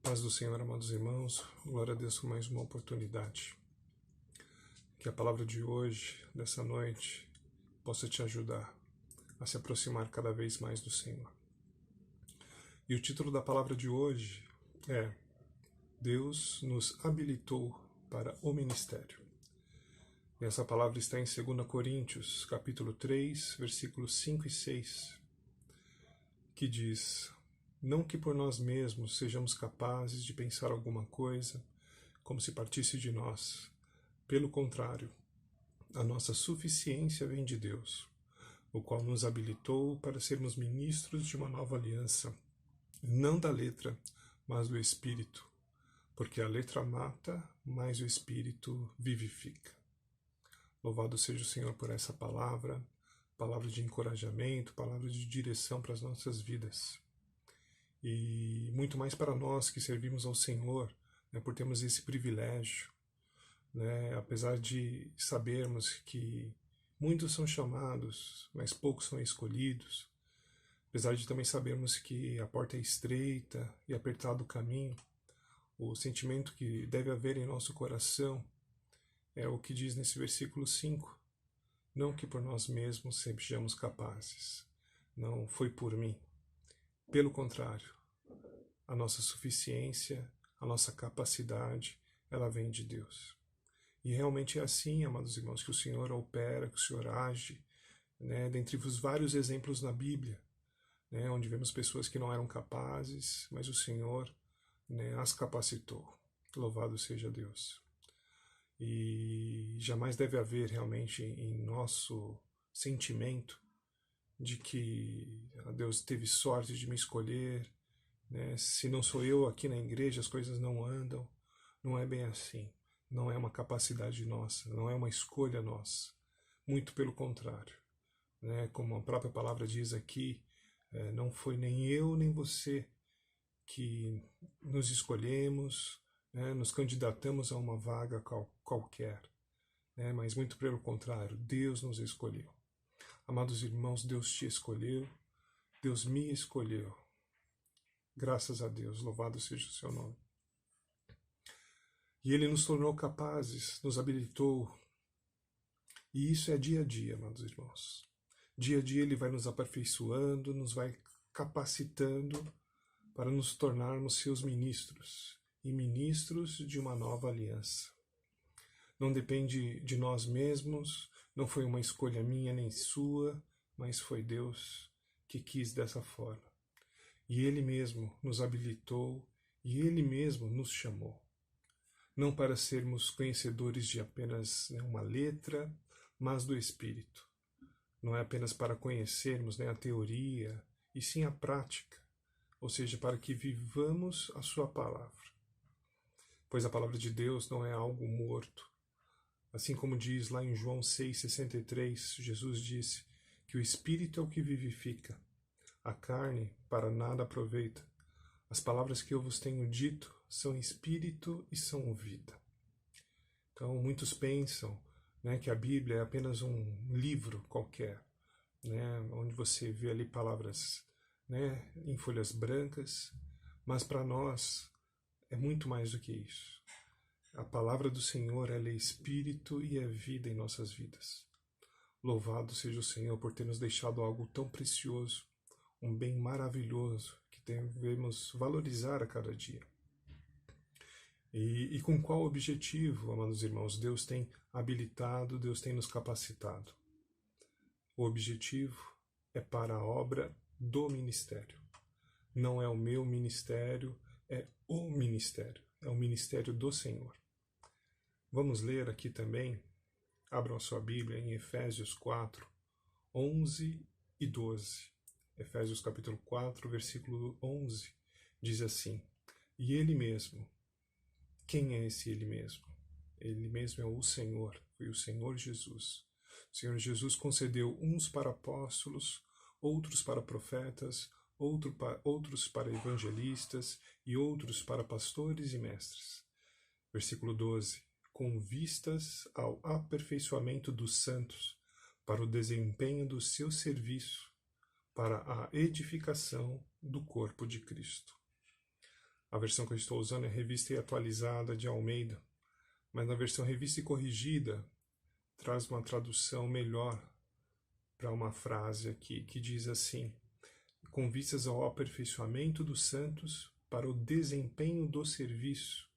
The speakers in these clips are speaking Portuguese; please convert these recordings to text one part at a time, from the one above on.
Paz do Senhor, amados irmãos, glória a Deus por mais uma oportunidade. Que a palavra de hoje, dessa noite, possa te ajudar a se aproximar cada vez mais do Senhor. E o título da palavra de hoje é Deus nos habilitou para o ministério. E essa palavra está em 2 Coríntios, capítulo 3, versículos 5 e 6, que diz: Não que por nós mesmos sejamos capazes de pensar alguma coisa como se partisse de nós. Pelo contrário, a nossa suficiência vem de Deus, o qual nos habilitou para sermos ministros de uma nova aliança, não da letra, mas do Espírito, porque a letra mata, mas o Espírito vivifica. Louvado seja o Senhor por essa palavra de encorajamento, palavra de direção para as nossas vidas. E muito mais para nós que servimos ao Senhor, por termos esse privilégio, apesar de sabermos que muitos são chamados, mas poucos são escolhidos, apesar de também sabermos que a porta é estreita e apertado o caminho, o sentimento que deve haver em nosso coração é o que diz nesse versículo 5, não que por nós mesmos sejamos capazes, não foi por mim. Pelo contrário, a nossa suficiência, a nossa capacidade, ela vem de Deus. E realmente é assim, amados irmãos, que o Senhor opera, que o Senhor age, dentre os vários exemplos na Bíblia, onde vemos pessoas que não eram capazes, mas o Senhor as capacitou. Louvado seja Deus. E jamais deve haver realmente em nosso sentimento de que Deus teve sorte de me escolher, se não sou eu aqui na igreja as coisas não andam. Não é bem assim. Não é uma capacidade nossa, não é uma escolha nossa. Muito pelo contrário. Como a própria palavra diz aqui, não foi nem eu nem você que nos escolhemos, nos candidatamos a uma vaga qualquer, mas muito pelo contrário, Deus nos escolheu. Amados irmãos, Deus te escolheu, Deus me escolheu. Graças a Deus, louvado seja o seu nome. E Ele nos tornou capazes, nos habilitou. E isso é dia a dia, amados irmãos. Dia a dia Ele vai nos aperfeiçoando, nos vai capacitando para nos tornarmos seus ministros e ministros de uma nova aliança. Não depende de nós mesmos, não foi uma escolha minha nem sua, mas foi Deus que quis dessa forma. E Ele mesmo nos habilitou e Ele mesmo nos chamou. Não para sermos conhecedores de apenas uma letra, mas do Espírito. Não é apenas para conhecermos a teoria, e sim a prática, ou seja, para que vivamos a sua palavra. Pois a palavra de Deus não é algo morto. Assim como diz lá em João 6,63, Jesus disse que o Espírito é o que vivifica, a carne para nada aproveita. As palavras que eu vos tenho dito são Espírito e são vida. Então, muitos pensam que a Bíblia é apenas um livro qualquer, onde você vê ali palavras em folhas brancas, mas para nós é muito mais do que isso. A palavra do Senhor ela é Espírito e é vida em nossas vidas. Louvado seja o Senhor por ter nos deixado algo tão precioso, um bem maravilhoso que devemos valorizar a cada dia. E com qual objetivo, amados irmãos, Deus tem habilitado, Deus tem nos capacitado? O objetivo é para a obra do ministério. Não é o meu ministério, é o ministério. É o ministério do Senhor. Vamos ler aqui também, abram a sua Bíblia em Efésios 4, 11 e 12. Efésios capítulo 4, versículo 11, diz assim: E Ele mesmo, quem é esse Ele mesmo? Ele mesmo é o Senhor, foi o Senhor Jesus. O Senhor Jesus concedeu uns para apóstolos, outros para profetas, outros para evangelistas e outros para pastores e mestres. Versículo 12. Com vistas ao aperfeiçoamento dos santos, para o desempenho do seu serviço, para a edificação do corpo de Cristo. A versão que eu estou usando é Revista e Atualizada de Almeida, mas na versão Revista e Corrigida traz uma tradução melhor para uma frase aqui, que diz assim: com vistas ao aperfeiçoamento dos santos para o desempenho do serviço,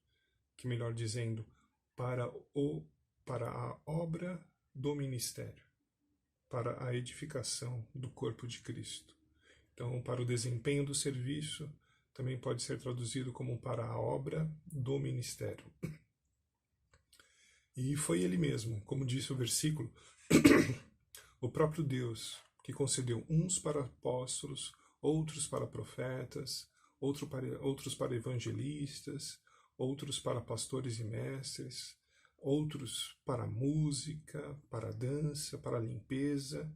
que melhor dizendo, para a obra do ministério, para a edificação do corpo de Cristo. Então, para o desempenho do serviço, também pode ser traduzido como para a obra do ministério. E foi ele mesmo, como disse o versículo, o próprio Deus, que concedeu uns para apóstolos, outros para profetas, outros para evangelistas, outros para pastores e mestres, outros para música, para dança, para limpeza,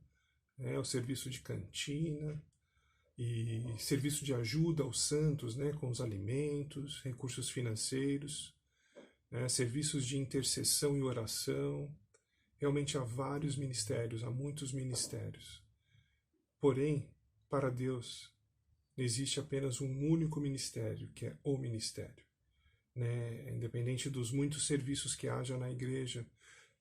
o serviço de cantina e serviço de ajuda aos santos, com os alimentos, recursos financeiros, serviços de intercessão e oração. Realmente há vários ministérios, há muitos ministérios. Porém, para Deus, existe apenas um único ministério, que é o ministério. Independente dos muitos serviços que haja na igreja,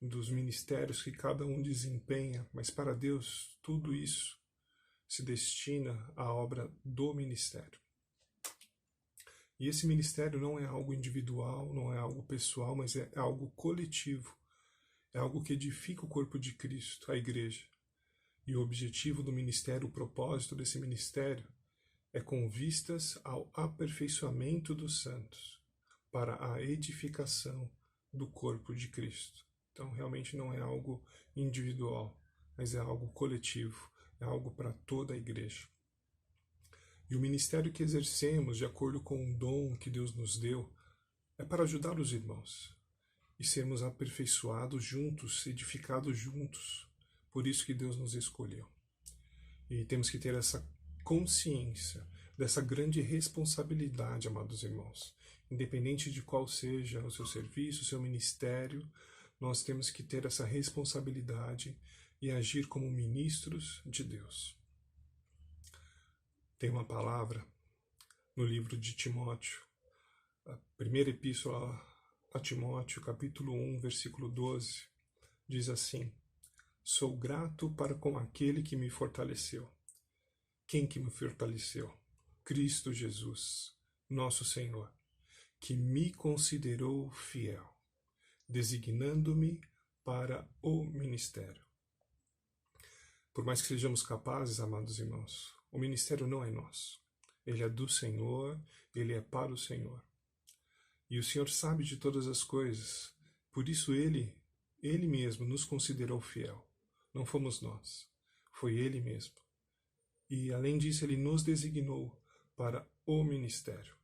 dos ministérios que cada um desempenha, mas para Deus tudo isso se destina à obra do ministério. E esse ministério não é algo individual, não é algo pessoal, mas é algo coletivo. É algo que edifica o corpo de Cristo, a igreja. E o objetivo do ministério, o propósito desse ministério, é com vistas ao aperfeiçoamento dos santos, para a edificação do corpo de Cristo. Então, realmente não é algo individual, mas é algo coletivo, é algo para toda a igreja. E o ministério que exercemos, de acordo com o dom que Deus nos deu, é para ajudar os irmãos e sermos aperfeiçoados juntos, edificados juntos. Por isso que Deus nos escolheu. E temos que ter essa consciência dessa grande responsabilidade, amados irmãos. Independente de qual seja o seu serviço, o seu ministério, nós temos que ter essa responsabilidade e agir como ministros de Deus. Tem uma palavra no livro de Timóteo, a primeira epístola a Timóteo, capítulo 1, versículo 12, diz assim: sou grato para com aquele que me fortaleceu. Quem que me fortaleceu? Cristo Jesus, nosso Senhor, que me considerou fiel, designando-me para o ministério. Por mais que sejamos capazes, amados irmãos, o ministério não é nosso. Ele é do Senhor, ele é para o Senhor. E o Senhor sabe de todas as coisas, por isso Ele mesmo nos considerou fiel. Não fomos nós, foi Ele mesmo. E além disso, Ele nos designou para o ministério.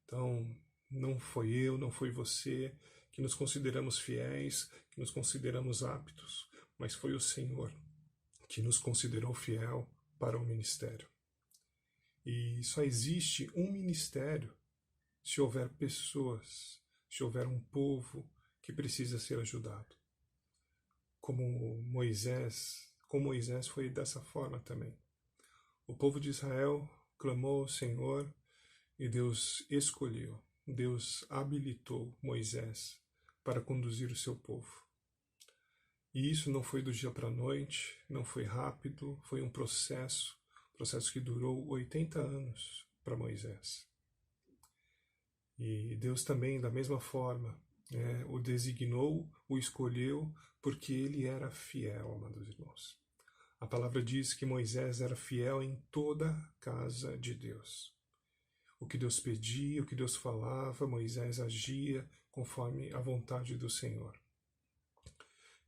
Então, não foi eu, não foi você que nos consideramos fiéis, que nos consideramos aptos, mas foi o Senhor que nos considerou fiel para o ministério. E só existe um ministério se houver pessoas, se houver um povo que precisa ser ajudado. Com Moisés foi dessa forma também. O povo de Israel clamou ao Senhor e Deus escolheu, Deus habilitou Moisés para conduzir o seu povo. E isso não foi do dia para a noite, não foi rápido, foi um processo que durou 80 anos para Moisés. E Deus também, da mesma forma, o designou, o escolheu, porque ele era fiel, amados irmãos. A palavra diz que Moisés era fiel em toda a casa de Deus. O que Deus pedia, o que Deus falava, Moisés agia conforme a vontade do Senhor.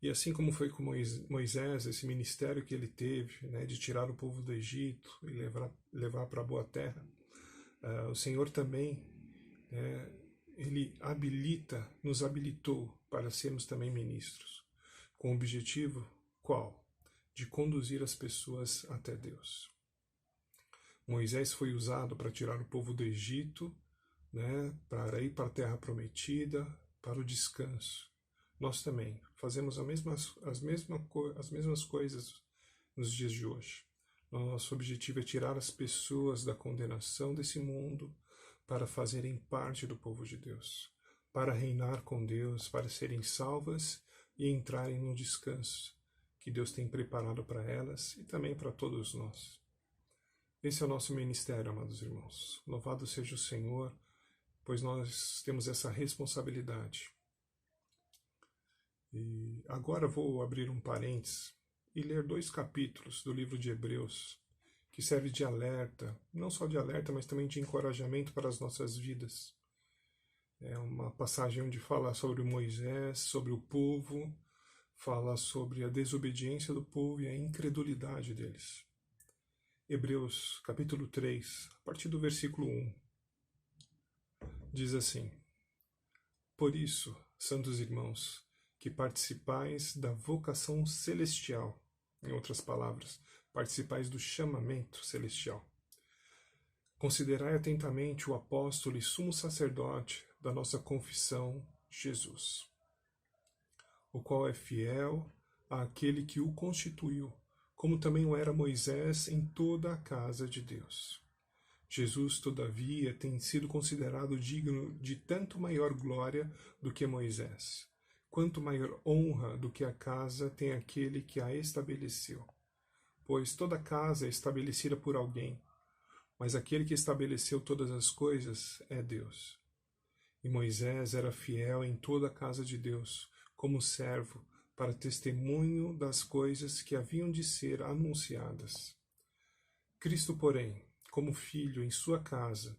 E assim como foi com Moisés, esse ministério que ele teve, de tirar o povo do Egito e levar para a boa terra, o Senhor também ele nos habilitou para sermos também ministros. Com o objetivo qual? De conduzir as pessoas até Deus. Moisés foi usado para tirar o povo do Egito, para ir para a terra prometida, para o descanso. Nós também fazemos as mesmas coisas nos dias de hoje. Nosso objetivo é tirar as pessoas da condenação desse mundo para fazerem parte do povo de Deus, para reinar com Deus, para serem salvas e entrarem no descanso que Deus tem preparado para elas e também para todos nós. Esse é o nosso ministério, amados irmãos. Louvado seja o Senhor, pois nós temos essa responsabilidade. E agora vou abrir um parênteses e ler 2 capítulos do livro de Hebreus, que serve de alerta, não só de alerta, mas também de encorajamento para as nossas vidas. É uma passagem onde fala sobre Moisés, sobre o povo, fala sobre a desobediência do povo e a incredulidade deles. Hebreus capítulo 3, a partir do versículo 1, diz assim: Por isso, santos irmãos, que participais da vocação celestial, em outras palavras, participais do chamamento celestial. Considerai atentamente o apóstolo e sumo sacerdote da nossa confissão, Jesus, o qual é fiel àquele que o constituiu, como também o era Moisés em toda a casa de Deus. Jesus, todavia, tem sido considerado digno de tanto maior glória do que Moisés, quanto maior honra do que a casa tem aquele que a estabeleceu. Pois toda casa é estabelecida por alguém, mas aquele que estabeleceu todas as coisas é Deus. E Moisés era fiel em toda a casa de Deus, como servo, para testemunho das coisas que haviam de ser anunciadas. Cristo, porém, como filho em sua casa,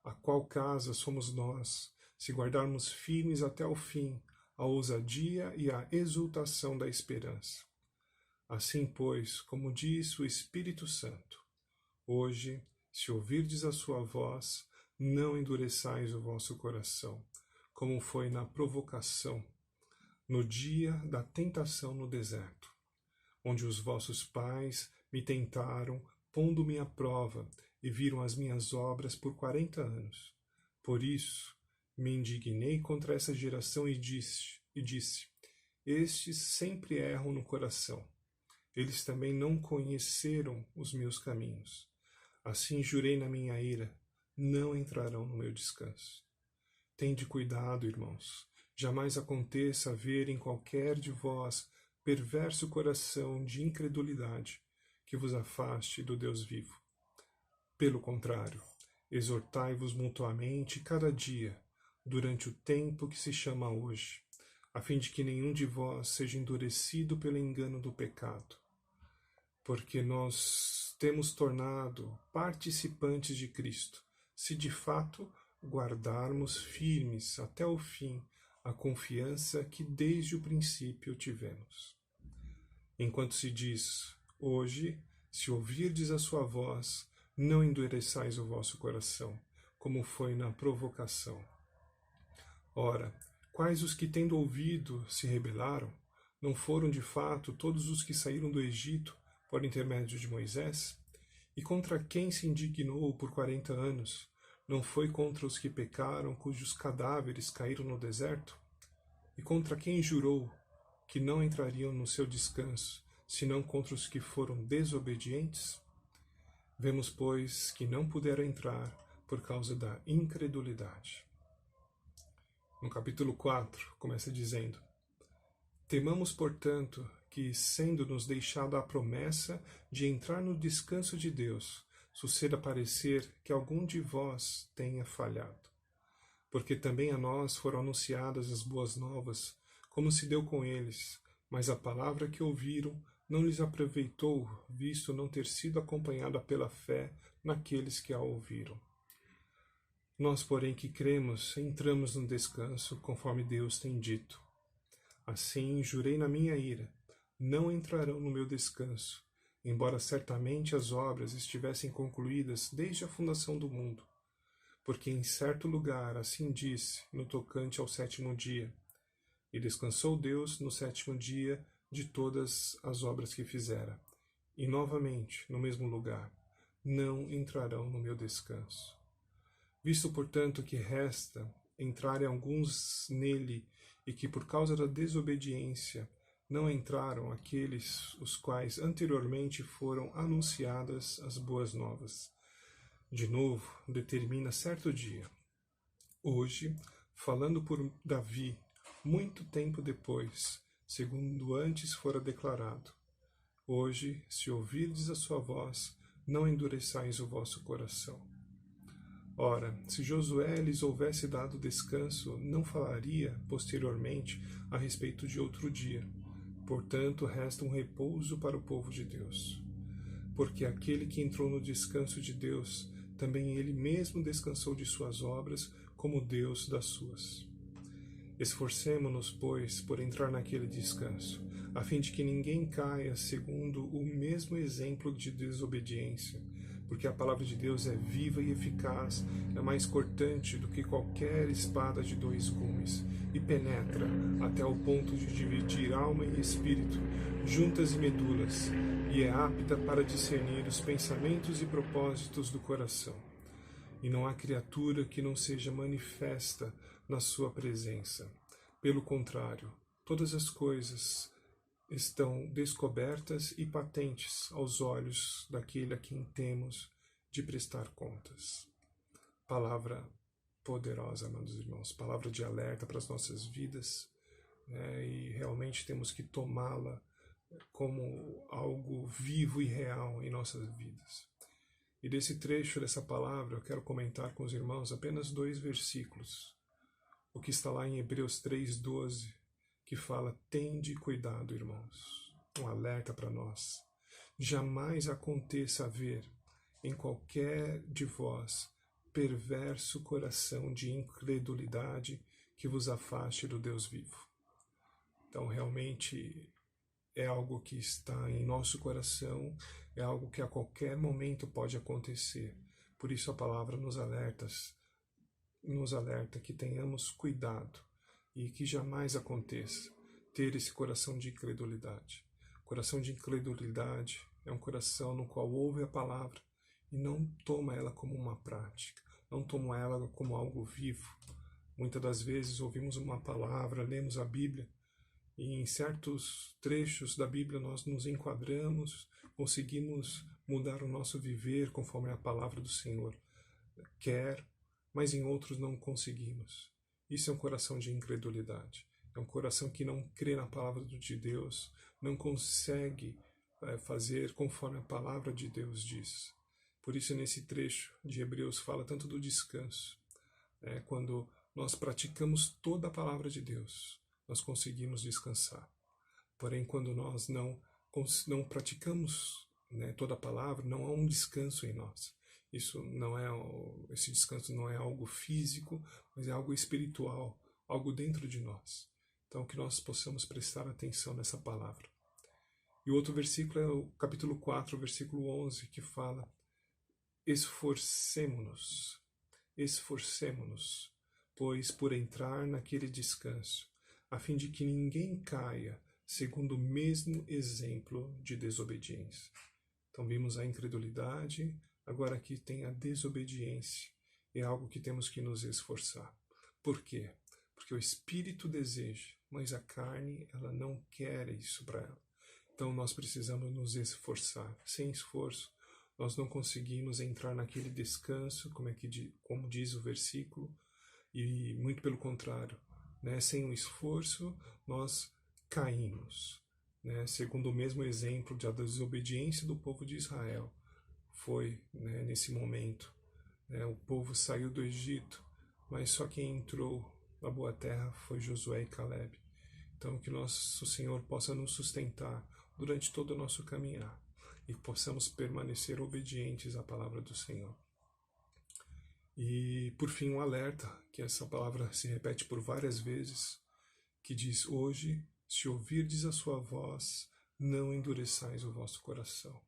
a qual casa somos nós, se guardarmos firmes até o fim a ousadia e a exultação da esperança. Assim, pois, como diz o Espírito Santo, hoje, se ouvirdes a sua voz, não endureçais o vosso coração, como foi na provocação, no dia da tentação no deserto, onde os vossos pais me tentaram, pondo-me à prova, e viram as minhas obras por 40 anos. Por isso, me indignei contra essa geração e disse, estes sempre erram no coração. Eles também não conheceram os meus caminhos. Assim jurei na minha ira, não entrarão no meu descanso. Tende cuidado, irmãos, jamais aconteça haver em qualquer de vós perverso coração de incredulidade que vos afaste do Deus vivo. Pelo contrário, exortai-vos mutuamente cada dia, durante o tempo que se chama hoje, a fim de que nenhum de vós seja endurecido pelo engano do pecado. Porque nós temos tornado participantes de Cristo, se de fato guardarmos firmes até o fim a confiança que desde o princípio tivemos. Enquanto se diz, hoje, se ouvirdes a sua voz, não endureçais o vosso coração, como foi na provocação. Ora, quais os que tendo ouvido se rebelaram? Não foram de fato todos os que saíram do Egito por intermédio de Moisés? E contra quem se indignou por 40 anos? Não foi contra os que pecaram, cujos cadáveres caíram no deserto? E contra quem jurou que não entrariam no seu descanso, senão contra os que foram desobedientes? Vemos, pois, que não puderam entrar por causa da incredulidade. No capítulo 4, começa dizendo: Temamos, portanto, que, sendo-nos deixada a promessa de entrar no descanso de Deus, suceda parecer que algum de vós tenha falhado. Porque também a nós foram anunciadas as boas novas, como se deu com eles, mas a palavra que ouviram não lhes aproveitou, visto não ter sido acompanhada pela fé naqueles que a ouviram. Nós, porém, que cremos, entramos no descanso, conforme Deus tem dito. Assim, jurei na minha ira, não entrarão no meu descanso, embora certamente as obras estivessem concluídas desde a fundação do mundo. Porque em certo lugar assim disse, no tocante ao 7º dia, e descansou Deus no 7º dia de todas as obras que fizera. E novamente, no mesmo lugar, não entrarão no meu descanso. Visto, portanto, que resta entrarem alguns nele, e que por causa da desobediência não entraram aqueles os quais anteriormente foram anunciadas as boas novas. De novo, determina certo dia. Hoje, falando por Davi, muito tempo depois, segundo antes fora declarado. Hoje, se ouvirdes a sua voz, não endureçais o vosso coração. Ora, se Josué lhes houvesse dado descanso, não falaria, posteriormente, a respeito de outro dia. Portanto, resta um repouso para o povo de Deus. Porque aquele que entrou no descanso de Deus, também ele mesmo descansou de suas obras, como Deus das suas. Esforcemo-nos, pois, por entrar naquele descanso, a fim de que ninguém caia segundo o mesmo exemplo de desobediência, porque a palavra de Deus é viva e eficaz, é mais cortante do que qualquer espada de 2 gumes, e penetra até o ponto de dividir alma e espírito, juntas e medulas, e é apta para discernir os pensamentos e propósitos do coração. E não há criatura que não seja manifesta na sua presença. Pelo contrário, todas as coisas estão descobertas e patentes aos olhos daquele a quem temos de prestar contas. Palavra poderosa, amados irmãos, palavra de alerta para as nossas vidas, e realmente temos que tomá-la como algo vivo e real em nossas vidas. E desse trecho, dessa palavra, eu quero comentar com os irmãos apenas 2 versículos. O que está lá em Hebreus 3:12, que fala: tende cuidado, irmãos. Um alerta para nós. Jamais aconteça haver em qualquer de vós perverso coração de incredulidade que vos afaste do Deus vivo. Então, realmente, é algo que está em nosso coração, é algo que a qualquer momento pode acontecer. Por isso a palavra nos alerta que tenhamos cuidado e que jamais aconteça ter esse coração de incredulidade. Coração de incredulidade é um coração no qual ouve a palavra e não toma ela como uma prática, não toma ela como algo vivo. Muitas das vezes ouvimos uma palavra, lemos a Bíblia, e em certos trechos da Bíblia nós nos enquadramos, conseguimos mudar o nosso viver conforme a palavra do Senhor quer, mas em outros não conseguimos. Isso é um coração de incredulidade. É um coração que não crê na palavra de Deus, não consegue fazer conforme a palavra de Deus diz. Por isso, nesse trecho de Hebreus fala tanto do descanso. Quando nós praticamos toda a palavra de Deus, nós conseguimos descansar. Porém, quando nós não praticamos toda a palavra, não há um descanso em nós. Esse descanso não é algo físico, mas é algo espiritual, algo dentro de nós. Então, que nós possamos prestar atenção nessa palavra. E o outro versículo é o capítulo 4, versículo 11, que fala: esforcemo-nos, pois, por entrar naquele descanso, a fim de que ninguém caia segundo o mesmo exemplo de desobediência. Então vimos a incredulidade, agora aqui tem a desobediência. É algo que temos que nos esforçar. Por quê? Porque o espírito deseja, mas a carne ela não quer isso para ela. Então nós precisamos nos esforçar. Sem esforço, nós não conseguimos entrar naquele descanso, como diz o versículo, e muito pelo contrário. Sem o esforço, nós caímos. Segundo o mesmo exemplo da desobediência do povo de Israel, foi nesse momento. O povo saiu do Egito, mas só quem entrou na boa terra foi Josué e Caleb. Então, que nosso Senhor possa nos sustentar durante todo o nosso caminhar e possamos permanecer obedientes à palavra do Senhor. E, por fim, um alerta, que essa palavra se repete por várias vezes, que diz: hoje, se ouvirdes a sua voz, não endureçais o vosso coração.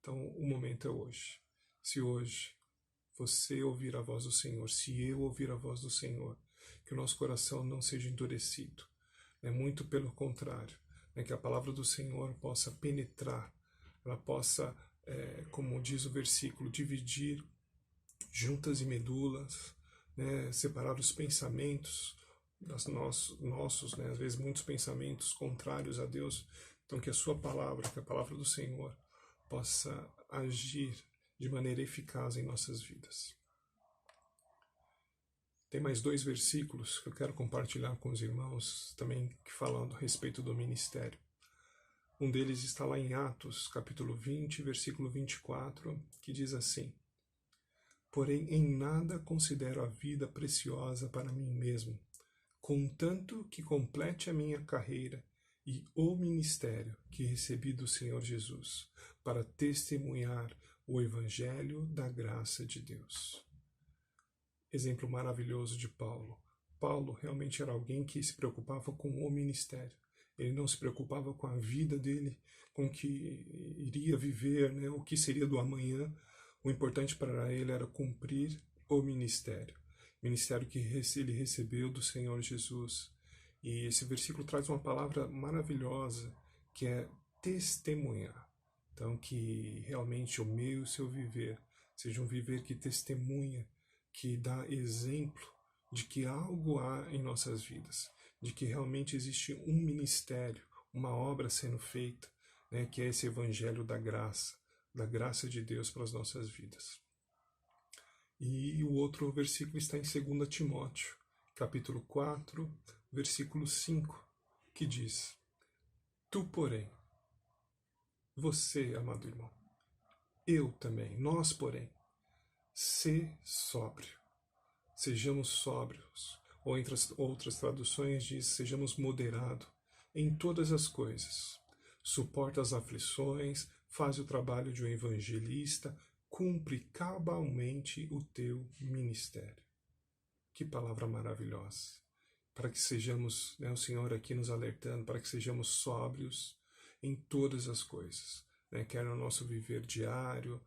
Então, o momento é hoje. Se hoje você ouvir a voz do Senhor, se eu ouvir a voz do Senhor, que o nosso coração não seja endurecido. Muito pelo contrário, que a palavra do Senhor possa penetrar, ela possa, como diz o versículo, dividir juntas e medulas, separar os pensamentos nossos, às vezes muitos pensamentos contrários a Deus. Então que a sua palavra, que a palavra do Senhor possa agir de maneira eficaz em nossas vidas. Tem mais 2 versículos que eu quero compartilhar com os irmãos, também que falam a respeito do ministério. Um deles está lá em Atos, capítulo 20, versículo 24, que diz assim: Porém, em nada considero a vida preciosa para mim mesmo, contanto que complete a minha carreira e o ministério que recebi do Senhor Jesus, para testemunhar o Evangelho da graça de Deus. Exemplo maravilhoso de Paulo. Paulo realmente era alguém que se preocupava com o ministério. Ele não se preocupava com a vida dele, com o que iria viver, né, o que seria do amanhã. O importante para ele era cumprir o ministério. Ministério que ele recebeu do Senhor Jesus. E esse versículo traz uma palavra maravilhosa, que é testemunhar. Então, que realmente o meio e o seu viver seja um viver que testemunha, que dá exemplo de que algo há em nossas vidas, de que realmente existe um ministério, uma obra sendo feita, né, que é esse evangelho da graça de Deus para as nossas vidas. E o outro versículo está em 2 Timóteo, capítulo 4, versículo 5, que diz: Tu, porém, você, amado irmão, eu também, nós, porém, sê sóbrio, sejamos sóbrios, ou entre as outras traduções diz, sejamos moderados em todas as coisas, suporta as aflições, faz o trabalho de um evangelista, cumpre cabalmente o teu ministério. Que palavra maravilhosa! Para que sejamos, né, o Senhor aqui nos alertando, para que sejamos sóbrios em todas as coisas, né, quer no nosso viver diário,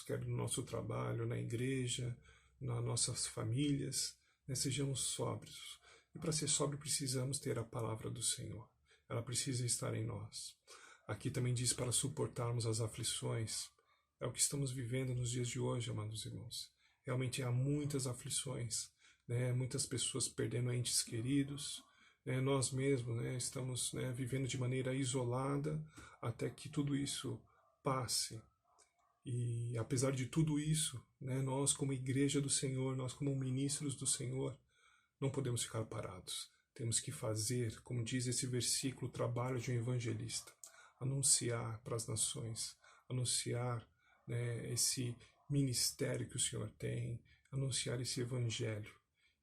quer no nosso trabalho, na igreja, nas nossas famílias, né, sejamos sóbrios. E para ser sóbrio precisamos ter a palavra do Senhor. Ela precisa estar em nós. Aqui também diz para suportarmos as aflições. É o que estamos vivendo nos dias de hoje, amados irmãos. Realmente há muitas aflições, né, muitas pessoas perdendo entes queridos, né, nós mesmos, né, estamos, né, vivendo de maneira isolada até que tudo isso passe. E apesar de tudo isso, né, nós como igreja do Senhor, nós como ministros do Senhor, não podemos ficar parados. Temos que fazer, como diz esse versículo, o trabalho de um evangelista. Anunciar para as nações, anunciar, né, esse ministério que o Senhor tem, anunciar esse evangelho.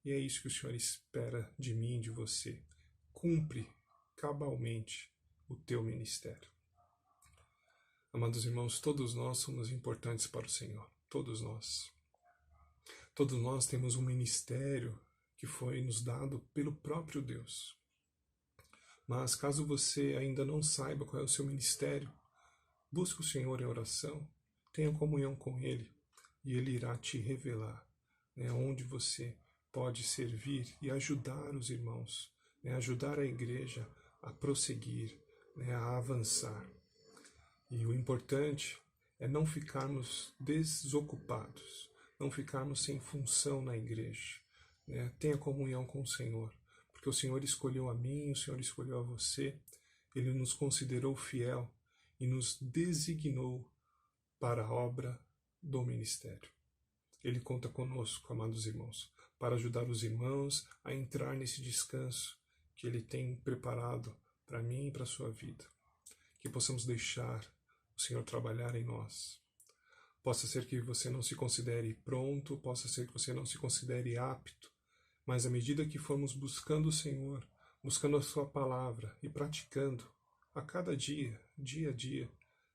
E é isso que o Senhor espera de mim, de você. Cumpre cabalmente o teu ministério. Amados irmãos, todos nós somos importantes para o Senhor. Todos nós. Todos nós temos um ministério que foi nos dado pelo próprio Deus. Mas caso você ainda não saiba qual é o seu ministério, busque o Senhor em oração, tenha comunhão com Ele e Ele irá te revelar, né, onde você pode servir e ajudar os irmãos, né, ajudar a igreja a prosseguir, né, a avançar. E o importante é não ficarmos desocupados, não ficarmos sem função na igreja, né? Tenha comunhão com o Senhor, porque o Senhor escolheu a mim, o Senhor escolheu a você, Ele nos considerou fiel e nos designou para a obra do ministério. Ele conta conosco, amados irmãos, para ajudar os irmãos a entrar nesse descanso que Ele tem preparado para mim e para a sua vida. Que possamos deixar o Senhor trabalhar em nós. Possa ser que você não se considere pronto, possa ser que você não se considere apto, mas à medida que formos buscando o Senhor, buscando a sua palavra e praticando, a cada dia, dia a dia,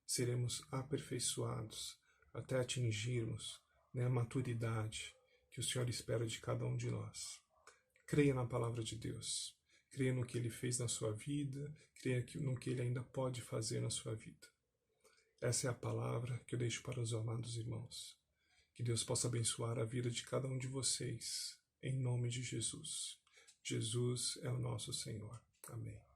seremos aperfeiçoados até atingirmos, né, a maturidade que o Senhor espera de cada um de nós. Creia na palavra de Deus, creia no que Ele fez na sua vida, creia no que Ele ainda pode fazer na sua vida. Essa é a palavra que eu deixo para os amados irmãos. Que Deus possa abençoar a vida de cada um de vocês, em nome de Jesus. Jesus é o nosso Senhor. Amém.